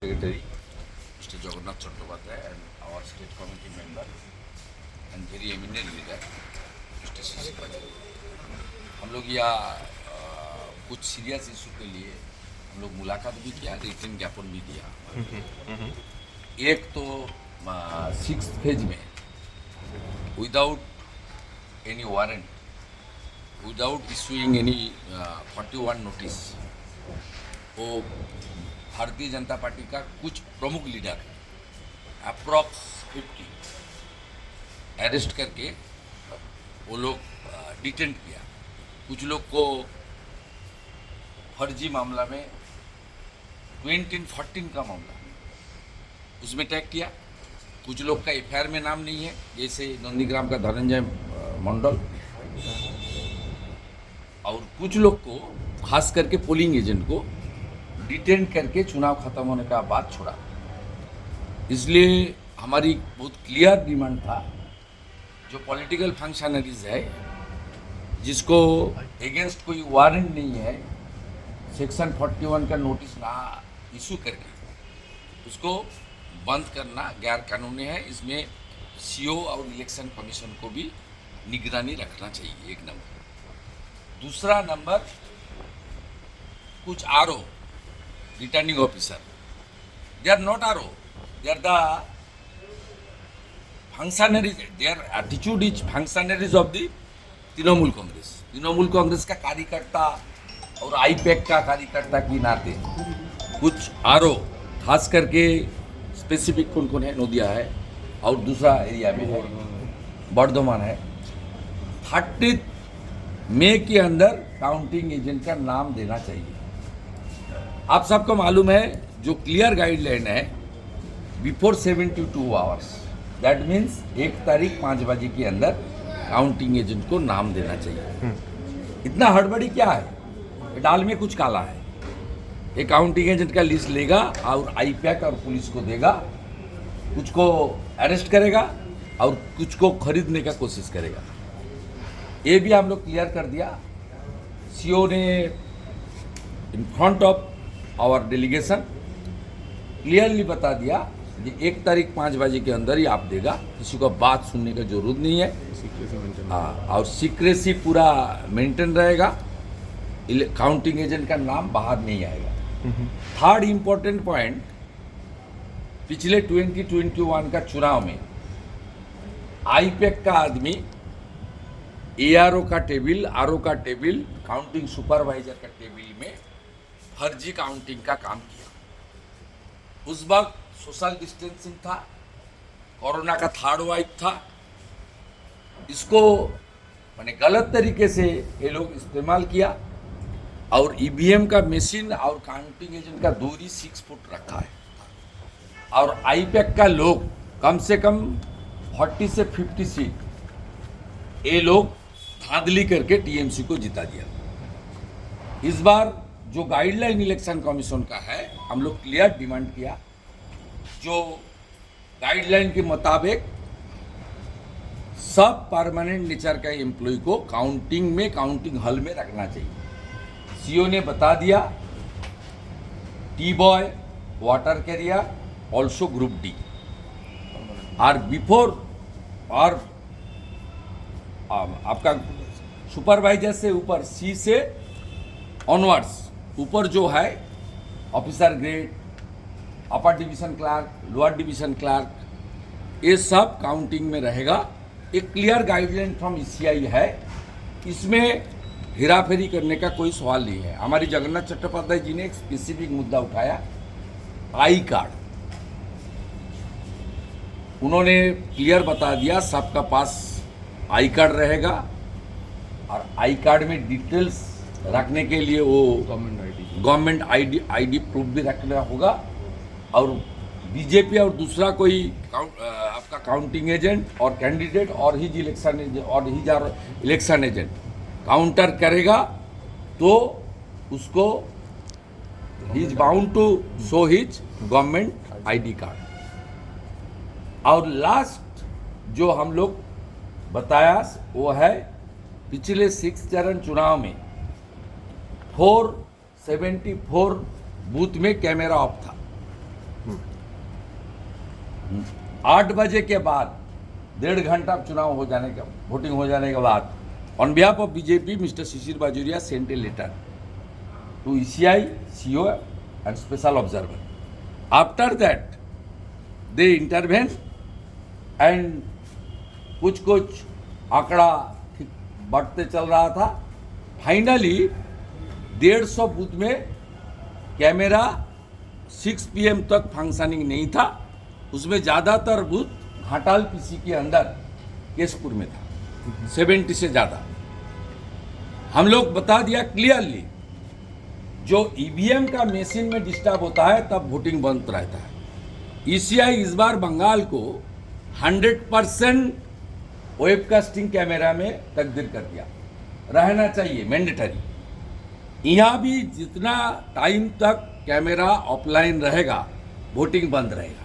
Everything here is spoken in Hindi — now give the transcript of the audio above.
Secretary, Mr. Jagannath Chattopadhyay, and our state committee member and very eminent leader, Mr. C.C. Patil. हम लोग कुछ सीरियस इशू के लिए हम लोग मुलाकात भी किया, रिटर्न ज्ञापन भी दिया। एक तो 6th फेज में without any warrant, without issuing any 41 notice, वो भारतीय जनता पार्टी का कुछ प्रमुख लीडर अप्रॉक्स 50 अरेस्ट करके वो लोग डिटेंट किया। कुछ लोग को फर्जी मामला में 2014 का मामला उसमें टैग किया। कुछ लोग का एफआईआर में नाम नहीं है, जैसे नंदीग्राम का धनंजय मंडल, और कुछ लोग को खास करके पोलिंग एजेंट को डिटेन करके चुनाव खत्म होने का बाद छोड़ा। इसलिए हमारी बहुत क्लियर डिमांड था, जो पॉलिटिकल फंक्शनरीज है जिसको अगेंस्ट कोई वारंट नहीं है, सेक्शन 41 का नोटिस ना इशू करके उसको बंद करना गैर कानूनी है। इसमें सीओ और इलेक्शन कमीशन को भी निगरानी रखना चाहिए, एक नंबर। दूसरा नंबर, कुछ RO returning officer, they are not RO, they are the functionaries, their attitude is functionaries of the Trinamool Congress. Trinamool Congress का कार्यकर्ता और आईपैक का कार्यकर्ता की नाते कुछ आरओ, खास करके स्पेसिफिक कौन कौन है, नोदिया है और दूसरा एरिया में है बर्धमान है, 30 मई के अंदर काउंटिंग एजेंट का नाम देना चाहिए। आप सबको मालूम है जो क्लियर गाइडलाइन है, बिफोर 72 आवर्स, दैट मीन्स 1 तारीख 5 बजे के अंदर काउंटिंग एजेंट को नाम देना चाहिए। इतना हड़बड़ी क्या है, डाल में कुछ काला है। एक काउंटिंग एजेंट का लिस्ट लेगा और आईपैक और पुलिस को देगा, कुछ को अरेस्ट करेगा और कुछ को खरीदने का कोशिश करेगा। ये भी हम लोग क्लियर कर दिया। सीओ ने in front of our delegation clearly बता दिया कि 1 तारीख 5 बजे के अंदर ही आप देगा, किसी को बात सुनने की जरूरत नहीं है। हाँ, और सीक्रेसी पूरा मेंटेन रहेगा, काउंटिंग एजेंट का नाम बाहर नहीं आएगा। थर्ड इम्पोर्टेंट पॉइंट, पिछले 2021 का चुनाव में आईपैक का आदमी एआरओ का टेबल, आरओ का टेबल, काउंटिंग सुपरवाइजर का टेबल में फर्जी काउंटिंग का काम किया। उस वक्त सोशल डिस्टेंसिंग था, कोरोना का 3rd वेव था। इसको माने गलत तरीके से ये लोग इस्तेमाल किया और ईवीएम का मशीन और काउंटिंग एजेंट का दूरी 6 फुट रखा है, और आईपैक का लोग कम से कम 40 से 50 सीट ये लोग धांधली करके टीएमसी को जिता दिया। इस बार जो गाइडलाइन इलेक्शन कमीशन का है, हम लोग क्लियर डिमांड किया, जो गाइडलाइन के मुताबिक सब परमानेंट नेचर का एम्प्लॉय को काउंटिंग में, काउंटिंग हॉल में रखना चाहिए। सीओ ने बता दिया, T boy, water career, also group D, और बिफोर और आपका सुपरवाइजर से ऊपर सी से ऑनवर्ड्स ऊपर जो है officer grade, upper division clerk, lower division clerk, ये सब काउंटिंग में रहेगा। एक क्लियर गाइडलाइन फ्रॉम ईसीआई है, इसमें हेराफेरी करने का कोई सवाल नहीं है। हमारी जगन्नाथ चट्टोपाध्याय जी ने एक स्पेसिफिक मुद्दा उठाया, आई कार्ड। उन्होंने क्लियर बता दिया सबका पास आई कार्ड रहेगा, और आई कार्ड में डिटेल्स रखने के लिए वो गवर्नमेंट आईडी प्रूफ भी रखना होगा, और बीजेपी और दूसरा कोई आपका काउंटिंग एजेंट और कैंडिडेट और हिज इलेक्शन एजेंट और हिज इलेक्शन एजेंट काउंटर करेगा तो उसको ही is bound to show his government ID card. और लास्ट जो हम लोग बताया वो है, पिछले 6 चरण चुनाव में 474 बूथ में कैमरा ऑफ था। 8 बजे के बाद 1.5 घंटा चुनाव हो जाने का वोटिंग हो जाने के बाद on behalf of BJP mister Shishir Bajoria sent a letter to ECI, CO and special observer. After that they intervene and कुछ आंकड़ा ठीक बढ़ते चल रहा था। फाइनली 150 बूथ में कैमरा 6 PM तक फंक्शनिंग नहीं था। उसमें ज़्यादातर बूथ घाटाल PC के अंदर केशपुर में था, 70 से ज़्यादा। हम लोग बता दिया क्लियरली, जो EVM का मशीन में डिस्टर्ब होता है तब वोटिंग बंद रहता है। ECI इस बार बंगाल को 100% वेबकास्टिंग कैमरा में तब्दील कर दिया, रहना चाहिए मैंडेटरी। यहाँ भी जितना टाइम तक कैमरा ऑफलाइन रहेगा वोटिंग बंद रहेगा।